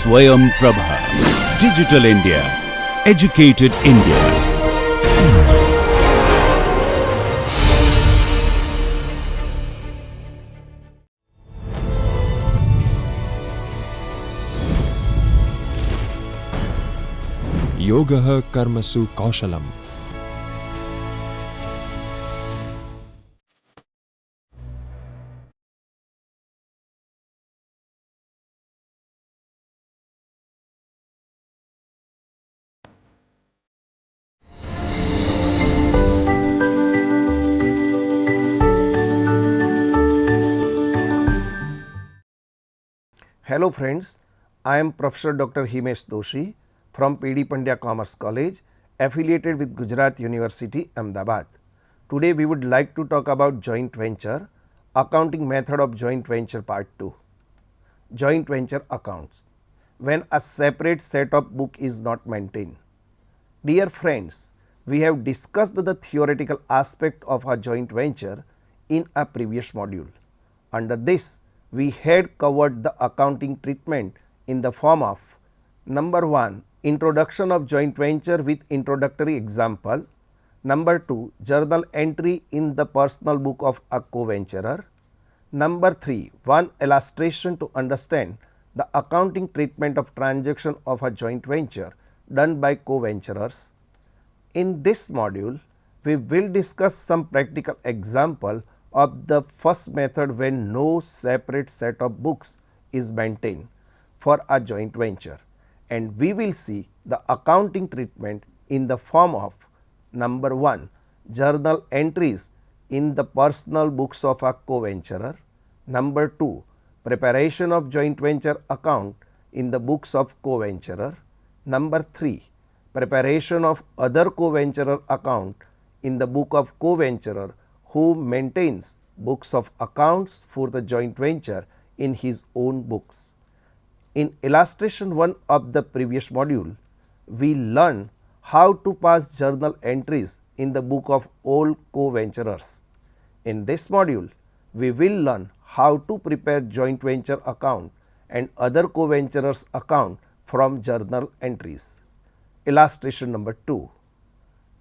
Swayam Prabha. Digital India. Educated India. योगः कर्मसु कौशलम्. Hello friends, I am Professor Dr. Himesh Doshi from PD Pandya Commerce College affiliated with Gujarat University, Ahmedabad. Today we would like to talk about joint venture, accounting method of joint venture part 2. Joint venture accounts, when a separate set of book is not maintained. Dear friends, we have discussed the theoretical aspect of a joint venture in a previous module. Under this, we had covered the accounting treatment in the form of number 1, introduction of joint venture with introductory example, number 2, journal entry in the personal book of a co-venturer, number 3, one illustration to understand the accounting treatment of transaction of a joint venture done by co-venturers. In this module, we will discuss some practical example of the first method when no separate set of books is maintained for a joint venture, and we will see the accounting treatment in the form of number 1, journal entries in the personal books of a co-venturer, number 2, preparation of joint venture account in the books of co-venturer, number 3, preparation of other co-venturer account in the book of co-venturer who maintains books of accounts for the joint venture in his own books. In illustration 1 of the previous module, we learned how to pass journal entries in the book of all co-venturers. In this module, we will learn how to prepare joint venture account and other co-venturers account from journal entries. Illustration number 2.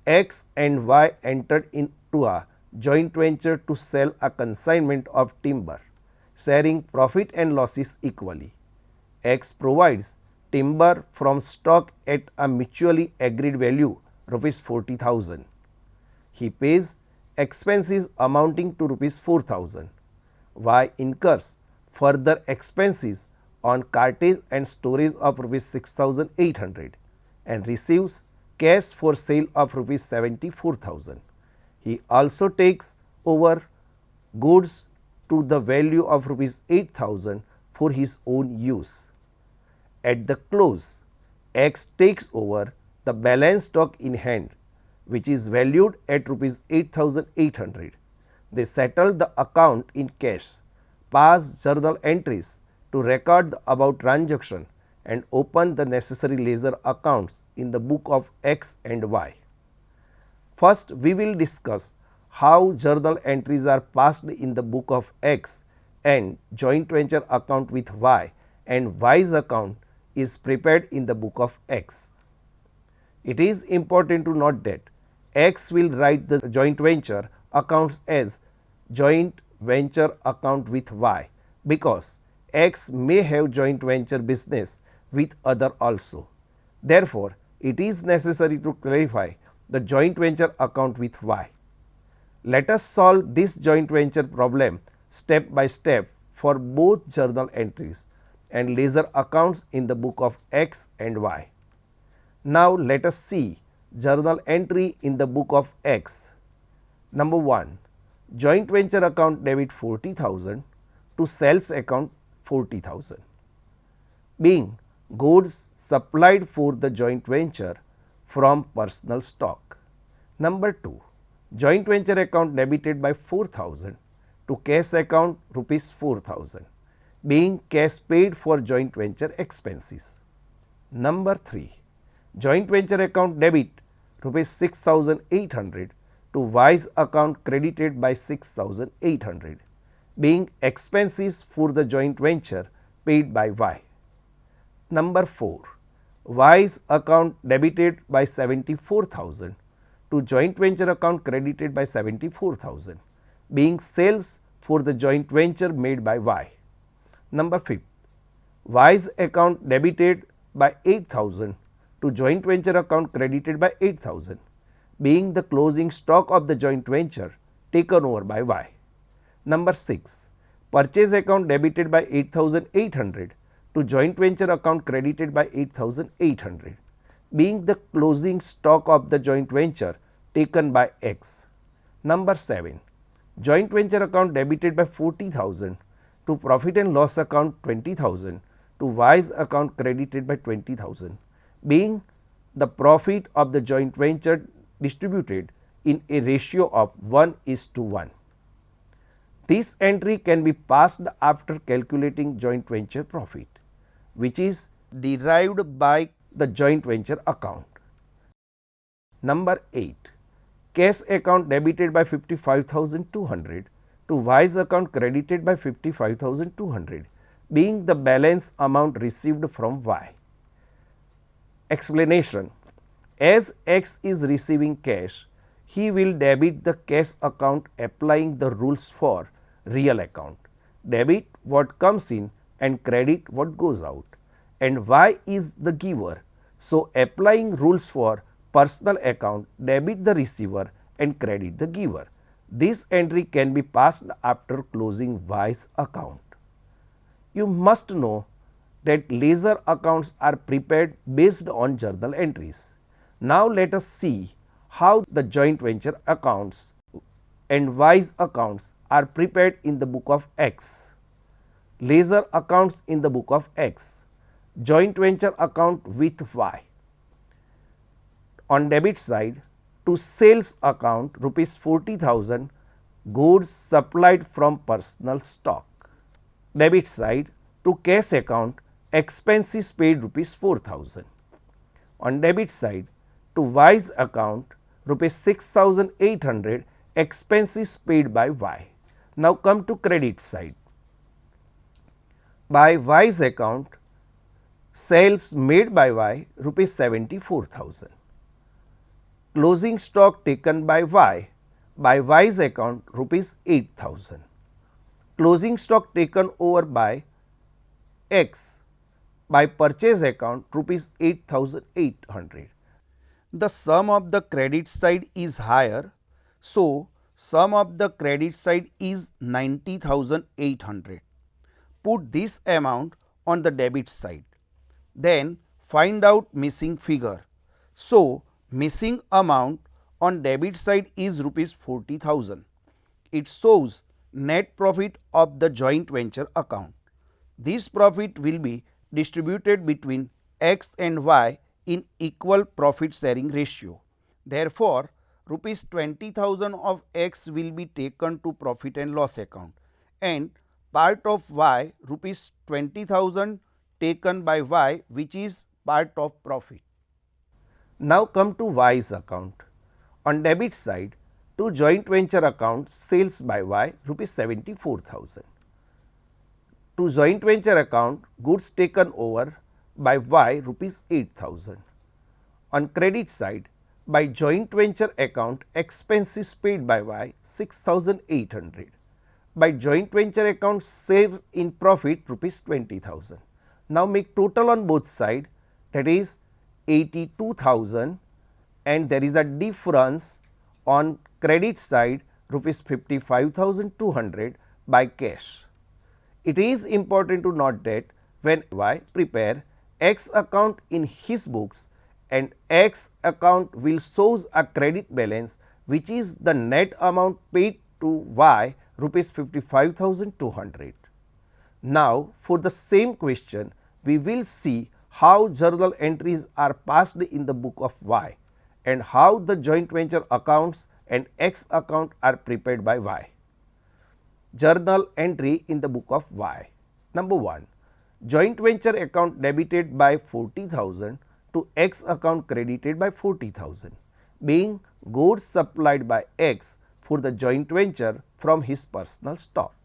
X and Y entered into a joint venture to sell a consignment of timber, sharing profit and losses equally. X provides timber from stock at a mutually agreed value rupees 40,000. He pays expenses amounting to rupees 4,000. Y incurs further expenses on cartage and storage of rupees 6,800 and receives cash for sale of rupees 74,000. He also takes over goods to the value of rupees 8,000 for his own use. At the close, X takes over the balance stock in hand, which is valued at rupees 8,800. They settle the account in cash, pass journal entries to record the above transaction, and open the necessary ledger accounts in the book of X and Y. First, we will discuss how journal entries are passed in the book of X and joint venture account with Y, and Y's account is prepared in the book of X. It is important to note that X will write the joint venture accounts as joint venture account with Y because X may have joint venture business with other also. Therefore, it is necessary to clarify the joint venture account with Y. Let us solve this joint venture problem step by step for both journal entries and ledger accounts in the book of X and Y. Now, let us see journal entry in the book of X. Number 1, joint venture account debit 40,000 to sales account 40,000, being goods supplied for the joint venture from personal stock. Number 2, joint venture account debited by 4,000 to cash account rupees 4,000, being cash paid for joint venture expenses. Number 3, joint venture account debit rupees 6,800 to Y's account credited by 6,800, being expenses for the joint venture paid by Y. Number 4, Y's account debited by 74,000 to joint venture account credited by 74,000, being sales for the joint venture made by Y. Number 5, Y's account debited by 8,000 to joint venture account credited by 8,000, being the closing stock of the joint venture taken over by Y. Number 6, purchase account debited by 8,800 to joint venture account credited by 8,800, being the closing stock of the joint venture taken by X. Number 7, joint venture account debited by 40,000 to profit and loss account 20,000 to Y's account credited by 20,000, being the profit of the joint venture distributed in a ratio of 1:1. This entry can be passed after calculating joint venture profit, which is derived by the joint venture account. Number 8, cash account debited by 55,200 to Y's account credited by 55,200, being the balance amount received from Y. Explanation: as X is receiving cash, he will debit the cash account applying the rules for real account, debit what comes in and credit what goes out, and Y is the giver. So, applying rules for personal account, debit the receiver and credit the giver. This entry can be passed after closing Y's account. You must know that ledger accounts are prepared based on journal entries. Now, let us see how the joint venture accounts and Y's accounts are prepared in the book of X. Ledger accounts in the book of X. Joint venture account with Y. On debit side, to sales account rupees 40,000, goods supplied from personal stock. Debit side, to cash account, expenses paid rupees 4,000. On debit side, to Y's account rupees 6,800, expenses paid by Y. Now come to credit side. By Y's account, sales made by Y rupees 74,000. Closing stock taken by Y Y's account rupees 8,000. Closing stock taken over by X by purchase account rupees 8,800. The sum of the credit side is higher, so sum of the credit side is 90,800. Put this amount on the debit side. Then find out missing figure. So, missing amount on debit side is rupees 40,000. It shows net profit of the joint venture account. This profit will be distributed between X and Y in equal profit sharing ratio. Therefore, rupees 20,000 of X will be taken to profit and loss account and part of Y rupees 20,000 taken by Y, which is part of profit. Now come to Y's account. On debit side, to joint venture account sales by Y rupees 74,000. To joint venture account goods taken over by Y rupees 8,000. On credit side, by joint venture account expenses paid by Y 6,800. By joint venture account save in profit rupees 20,000. Now make total on both side, that is 82,000, and there is a difference on credit side rupees 55,200 by cash. It is important to note that when Y prepare X account in his books and X account will shows a credit balance, which is the net amount paid to Y rupees 55,200. Now, for the same question, we will see how journal entries are passed in the book of Y and how the joint venture accounts and X account are prepared by Y. Journal entry in the book of Y. Number 1. Joint venture account debited by 40,000 to X account credited by 40,000, being goods supplied by X for the joint venture from his personal stock.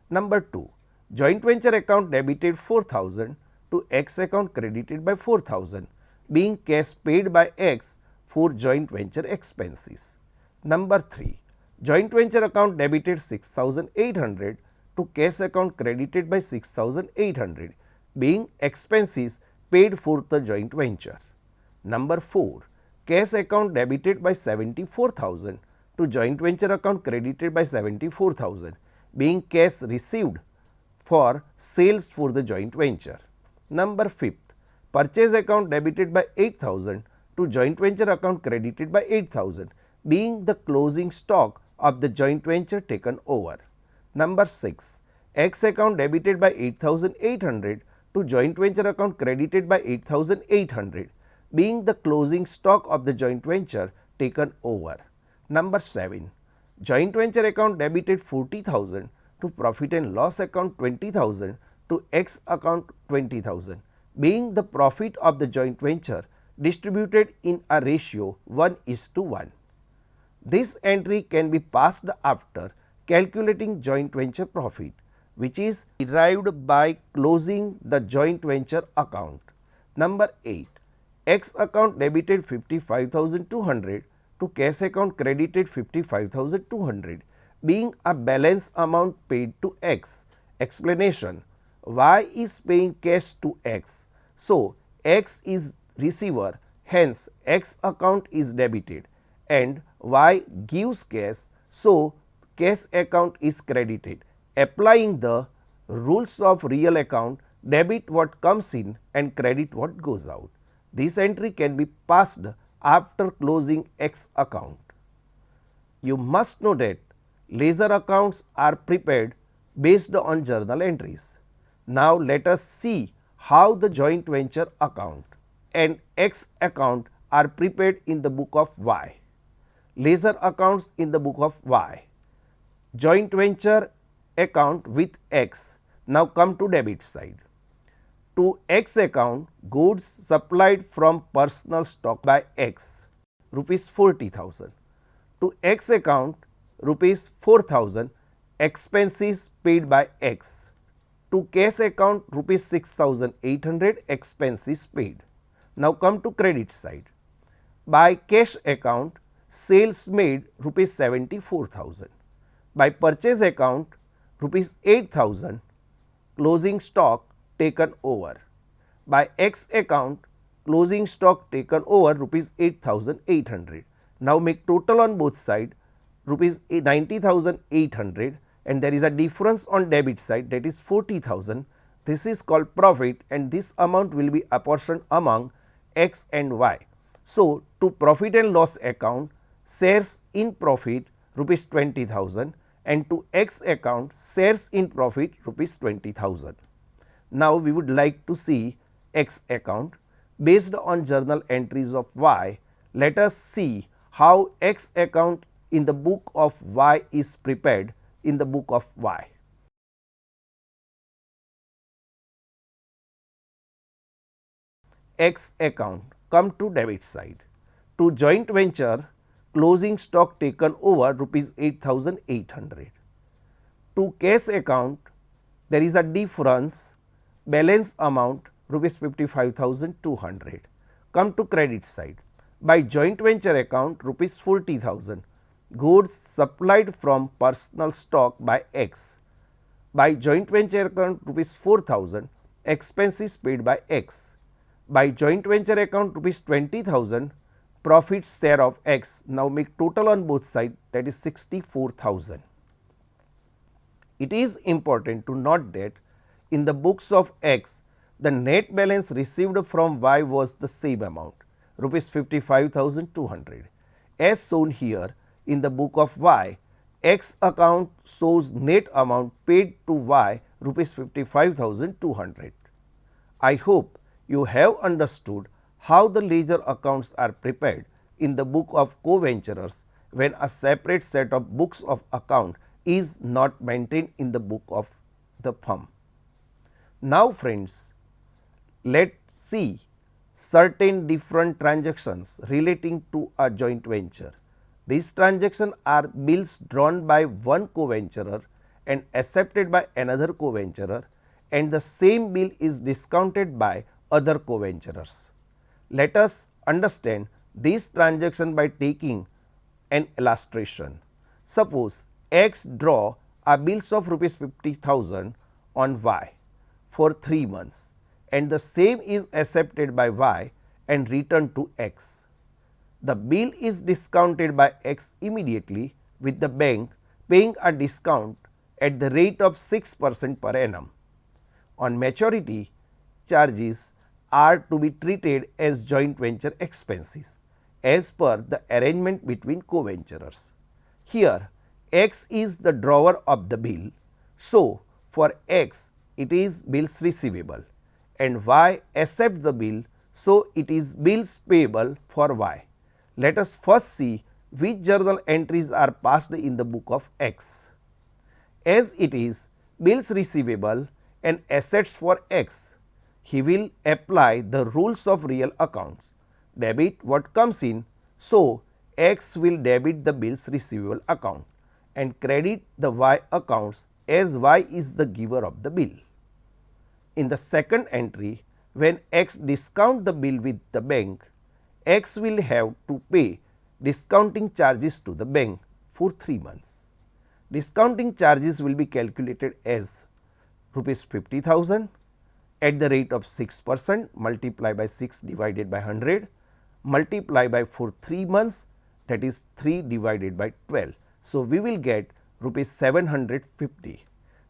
Number 2. Joint venture account debited 4,000 to X account credited by 4,000, being cash paid by X for joint venture expenses. Number 3. Joint venture account debited 6,800 to cash account credited by 6,800, being expenses paid for the joint venture. Number 4. Cash account debited by 74,000 to joint venture account credited by 74,000, being cash received for sales for the joint venture. Number 5. Purchase account debited by 8,000 to joint venture account credited by 8,000, being the closing stock of the joint venture taken over. Number 6. X account debited by 8,800 to joint venture account credited by 8,800, being the closing stock of the joint venture taken over. Number 7. Joint venture account debited 40,000 to profit and loss account 20,000 to X account 20,000, being the profit of the joint venture distributed in a ratio 1:1. This entry can be passed after calculating joint venture profit, which is derived by closing the joint venture account. Number 8. X account debited 55,200 to cash account credited 55,200, being a balance amount paid to X. Explanation: Y is paying cash to X, so X is receiver, hence X account is debited, and Y gives cash, so cash account is credited. Applying the rules of real account, debit what comes in and credit what goes out. This entry can be passed after closing X account. You must know that ledger accounts are prepared based on journal entries. Now let us see how the joint venture account and X account are prepared in the book of Y. Ledger accounts in the book of Y. Joint venture account with X. Now come to debit side. To X account, goods supplied from personal stock by X, rupees 40,000. To X account, rupees 4,000, expenses paid by X. To cash account, rupees 6,800, expenses paid. Now come to credit side. By cash account, sales made rupees 74,000. By purchase account, rupees 8,000, closing stock taken over. By X account, closing stock taken over rupees 8,800. Now make total on both sides rupees 90,800, and there is a difference on debit side, that is 40,000. This is called profit, and this amount will be apportioned among X and Y. So, to profit and loss account, shares in profit rupees 20,000, and to X account, shares in profit rupees 20,000. Now, we would like to see X account. Based on journal entries of Y, let us see how X account in the book of Y is prepared in the book of Y. X account, come to debit side. To joint venture, closing stock taken over rupees 8,800. To cash account, there is a difference, balance amount rupees 55,200. Come to credit side. By joint venture account, rupees 40,000, goods supplied from personal stock by X. By joint venture account, rupees 4,000, expenses paid by X. By joint venture account, rupees 20,000, profit share of X. Now make total on both sides, that is 64,000. It is important to note that in the books of X, the net balance received from Y was the same amount, rupees 55,200. As shown here in the book of Y, X account shows net amount paid to Y rupees 55,200. I hope you have understood how the ledger accounts are prepared in the book of co-venturers when a separate set of books of account is not maintained in the book of the firm. Now friends, let's see certain different transactions relating to a joint venture. These transactions are bills drawn by one co-venturer and accepted by another co-venturer, and the same bill is discounted by other co-venturers. Let us understand this transaction by taking an illustration. Suppose X draw a bills of rupees 50,000 on Y for 3 months and the same is accepted by Y and returned to X. The bill is discounted by X immediately, with the bank paying a discount at the rate of 6% per annum. On maturity, charges are to be treated as joint venture expenses as per the arrangement between co-venturers. Here, X is the drawer of the bill, so for X it is bills receivable, and Y accept the bill, so it is bills payable for Y. Let us first see which journal entries are passed in the book of X. As it is bills receivable and assets for X, he will apply the rules of real accounts. Debit what comes in, so X will debit the bills receivable account and credit the Y accounts as Y is the giver of the bill. In the second entry, when X discount the bill with the bank, X will have to pay discounting charges to the bank for 3 months. Discounting charges will be calculated as rupees 50,000 at the rate of 6% multiply by 6 divided by 100 multiply by for 3 months, that is 3 divided by 12. So, we will get rupees 750.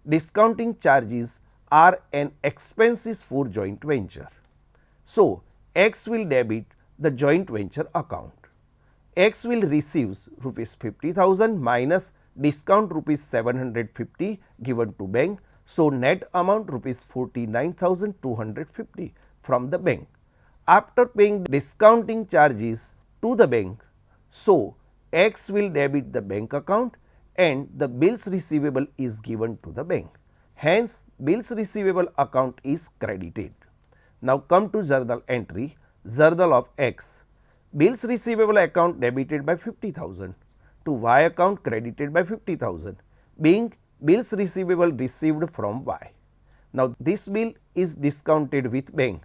Discounting charges are an expenses for joint venture. So, X will debit the joint venture account. X will receive rupees 50,000 minus discount rupees 750 given to bank. So, net amount rupees 49,250 from the bank. After paying discounting charges to the bank, so X will debit the bank account and the bills receivable is given to the bank. Hence, bills receivable account is credited. Now, come to journal entry, journal of X. Bills receivable account debited by 50,000 to Y account credited by 50,000, being bills receivable received from Y. Now, this bill is discounted with bank.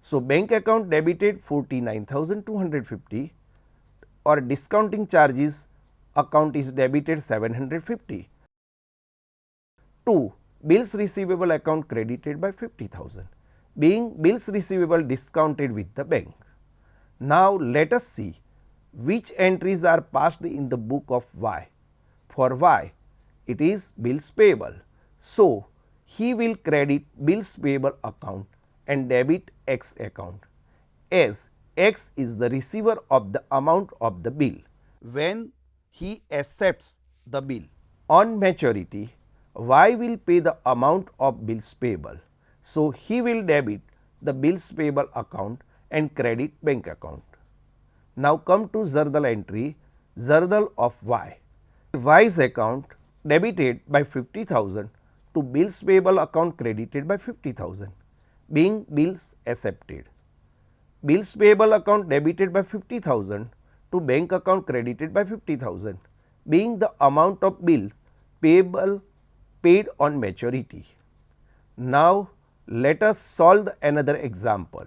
So, bank account debited 49,250 or discounting charges account is debited 750. 2. Bills receivable account credited by 50,000, being bills receivable discounted with the bank. Now, let us see which entries are passed in the book of Y. For Y, it is bills payable. So, he will credit bills payable account and debit X account, as X is the receiver of the amount of the bill when he accepts the bill. On maturity, Y will pay the amount of bills payable. So, he will debit the bills payable account and credit bank account. Now, come to journal entry, journal of Y. Y's account debited by 50,000 to bills payable account credited by 50,000, being bills accepted. Bills payable account debited by 50,000 to bank account credited by 50,000, being the amount of bills payable paid on maturity. Now, let us solve another example.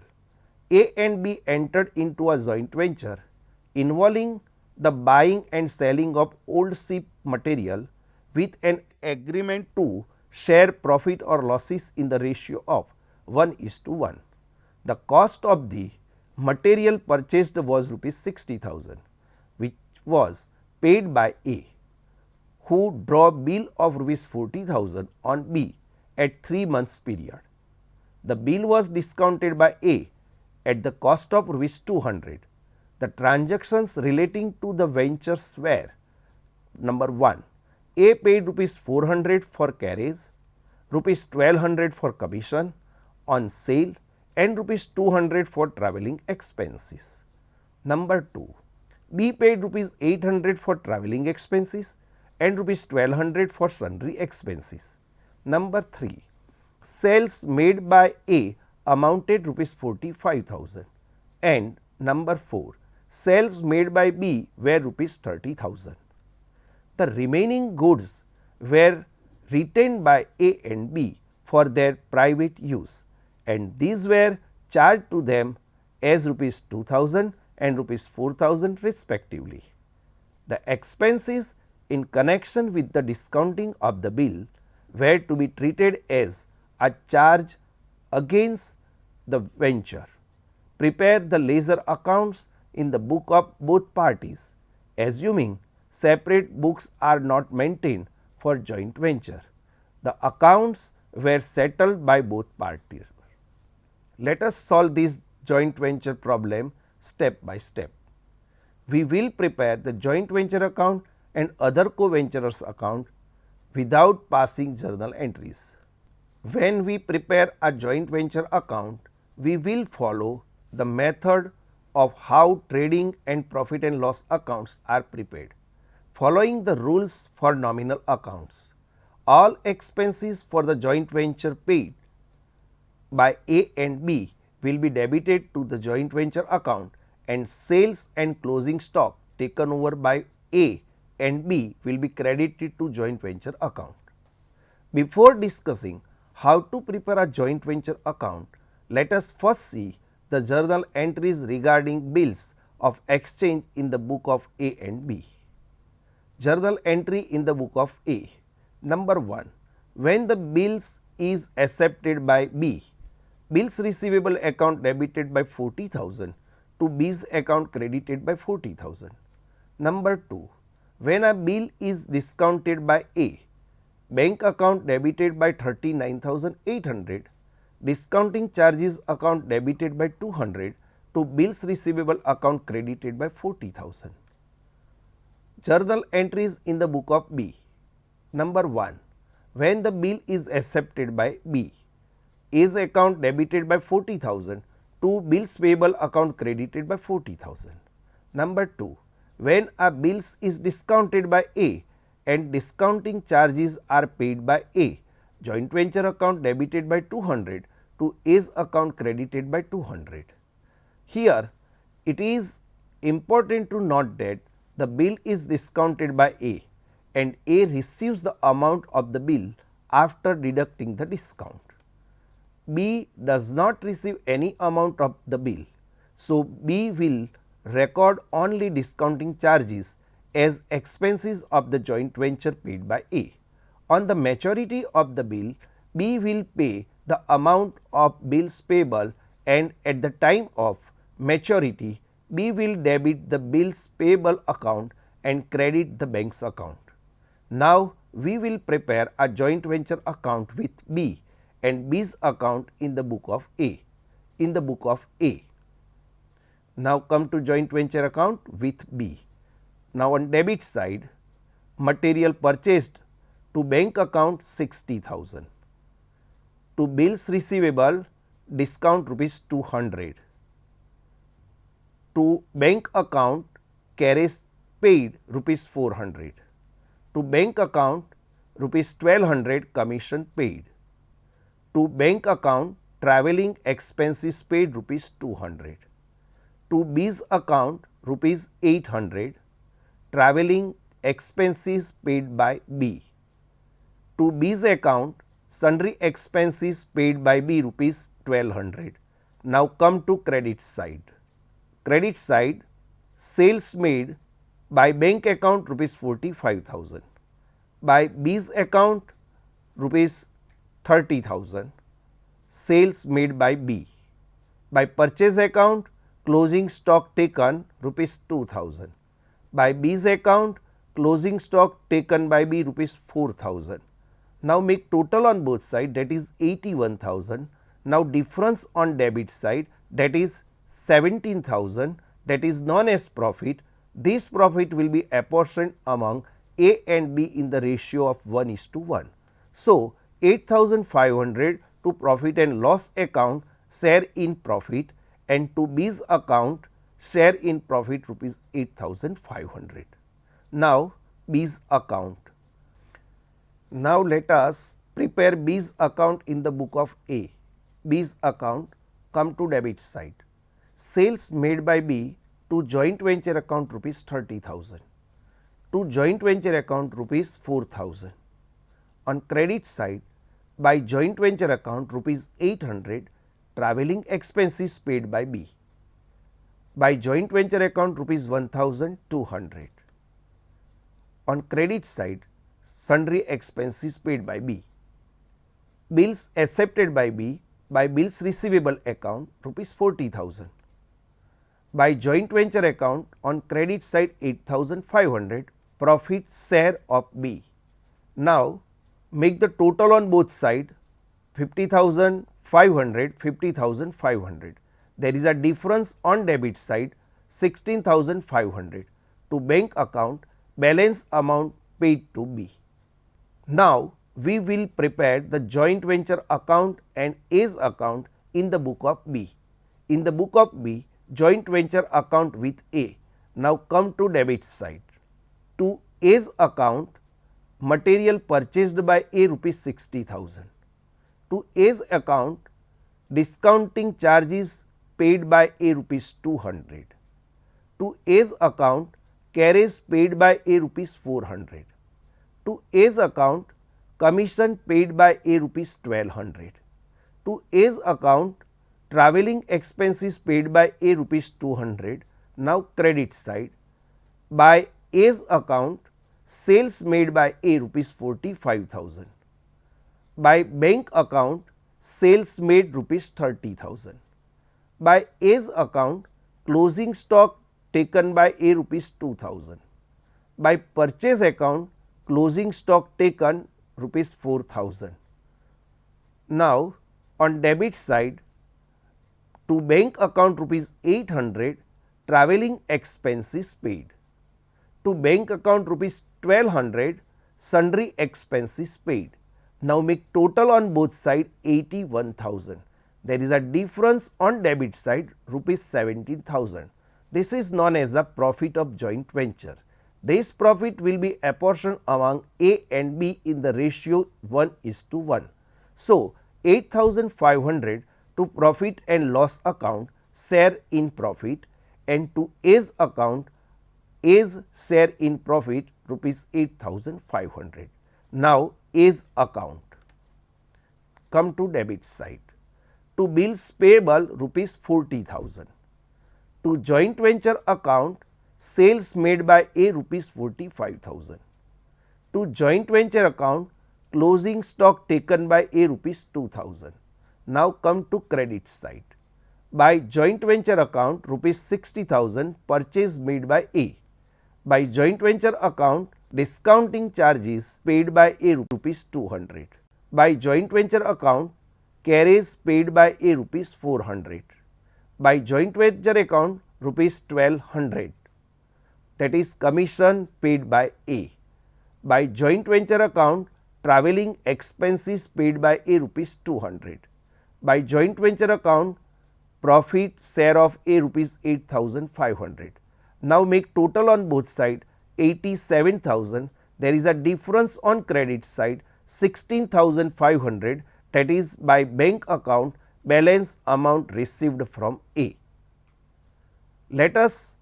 A and B entered into a joint venture involving the buying and selling of old ship material with an agreement to share profit or losses in the ratio of 1:1. The cost of the material purchased was rupees 60,000, which was paid by A, who draw bill of rupees 40,000 on B at 3 months period. The bill was discounted by A at the cost of rupees 200. The transactions relating to the ventures were: number 1, A paid rupees 400 for carriage, rupees 1200 for commission on sale and rupees 200 for travelling expenses. Number 2, B paid rupees 800 for travelling expenses and rupees 1200 for sundry expenses. Number 3, sales made by A amounted rupees 45,000 and number 4, sales made by B were rupees 30,000. The remaining goods were retained by A and B for their private use, and these were charged to them as rupees 2000 and rupees 4000 respectively. The expenses in connection with the discounting of the bill were to be treated as a charge against the venture. Prepare the ledger accounts in the book of both parties, assuming separate books are not maintained for joint venture. The accounts were settled by both parties. Let us solve this joint venture problem step by step. We will prepare the joint venture account and other co-venturers account without passing journal entries. When we prepare a joint venture account, we will follow the method of how trading and profit and loss accounts are prepared, following the rules for nominal accounts. All expenses for the joint venture paid by A and B will be debited to the joint venture account, and sales and closing stock taken over by A and B will be credited to joint venture account. Before discussing how to prepare a joint venture account, let us first see the journal entries regarding bills of exchange in the book of A and B. Journal entry in the book of A. Number 1. When the bills is accepted by B, bills receivable account debited by 40,000 to B's account credited by 40,000. Number 2. When a bill is discounted by A, bank account debited by 39,800, discounting charges account debited by 200 to bills receivable account credited by 40,000. Journal entries in the book of B. Number 1. When the bill is accepted by B, A's account debited by 40,000 to bills payable account credited by 40,000. Number 2. When a bills is discounted by A and discounting charges are paid by A, joint venture account debited by 200 to A's account credited by 200. Here it is important to note that the bill is discounted by A and A receives the amount of the bill after deducting the discount. B does not receive any amount of the bill, so B will record only discounting charges as expenses of the joint venture paid by A. On the maturity of the bill, B will pay the amount of bills payable, and at the time of maturity, B will debit the bills payable account and credit the bank's account. Now, we will prepare a joint venture account with B and B's account in the book of A. Now, come to joint venture account with B. Now, on debit side, material purchased to bank account 60,000, to bills receivable discount rupees 200, to bank account carriage paid rupees 400, to bank account rupees 1200 commission paid, to bank account travelling expenses paid rupees 200, to B's account rupees 800 travelling expenses paid by B, to B's account sundry expenses paid by B rupees 1200. Now, come to credit side. Credit side, sales made by bank account rupees 45,000, by B's account rupees 30,000, sales made by B, by purchase account closing stock taken rupees 2,000, by B's account closing stock taken by B rupees 4,000. Now, make total on both sides, that is 81,000. Now, difference on debit side, that is 17,000, that is known as profit. This profit will be apportioned among A and B in the ratio of 1:1. So, 8,500 to profit and loss account share in profit, and to B's account share in profit rupees 8,500. Now, B's account. Now, let us prepare B's account in the book of A. B's account, come to debit side. Sales made by B to joint venture account rupees 30,000, to joint venture account rupees 4,000. On credit side, by joint venture account rupees 800 travelling expenses paid by B. By joint venture account rupees 1200. On credit side, sundry expenses paid by B. Bills accepted by B by bills receivable account rupees 40,000. By joint venture account on credit side 8,500 profit share of B. Now make the total on both side 50,500, 50,500. There is a difference on debit side 16,500 to bank account balance amount paid to B. Now we will prepare the joint venture account and A's account in the book of B. In the book of B, joint venture account with A. Now come to debit side. To A's account, material purchased by A rupees 60,000. To A's account, discounting charges paid by A rupees 200. To A's account, carriage paid by A rupees 400. To A's account, commission paid by A rupees 1200. To A's account, travelling expenses paid by A rupees 200. Now credit side. By A's account, sales made by A rupees 45,000. By bank account, sales made rupees 30,000. By A's account, closing stock taken by A rupees 2,000. By purchase account, closing stock taken rupees 4,000. Now on debit side, to bank account rupees 800 travelling expenses paid. To bank account rupees 1200 sundry expenses paid. Now make total on both side 81,000. There is a difference on debit side rupees 17,000. This is known as the profit of joint venture. This profit will be apportioned among A and B in the ratio 1:1. So 8,500 to profit and loss account share in profit, and to A's account A's share in profit rupees 8,500. Now A's account. Come to debit side. To bills payable rupees 40,000. To joint venture account, sales made by A rupees 45,000. To joint venture account, closing stock taken by A rupees 2,000. Now come to credit side. By joint venture account rupees 60,000 purchase made by A. By joint venture account, discounting charges paid by A rupees 200. By joint venture account, carriage paid by A rupees 400. By joint venture account rupees 1200, that is commission paid by A. By joint venture account, travelling expenses paid by A rupees 200. By joint venture account, profit share of A rupees 8,500. Now make total on both side 87,000. There is a difference on credit side 16,500, that is by bank account balance amount received from A. Let us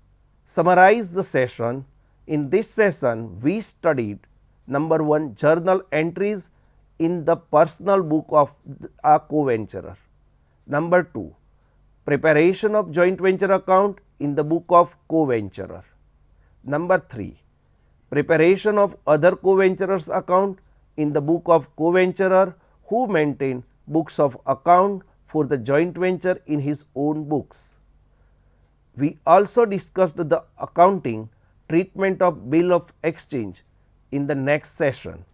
summarize the session. In this session, we studied number 1, journal entries in the personal book of a co-venturer. Number 2, preparation of joint venture account in the book of co-venturer. Number 3, preparation of other co-venturers account in the book of co-venturer who maintain books of account for the joint venture in his own books. We also discussed the accounting treatment of bill of exchange. In the next session,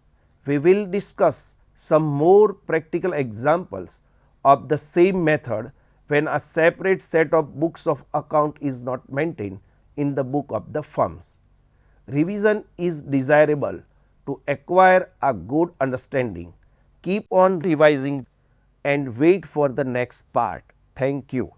we will discuss some more practical examples of the same method when a separate set of books of account is not maintained in the book of the firms. Revision is desirable to acquire a good understanding. Keep on revising and wait for the next part. Thank you.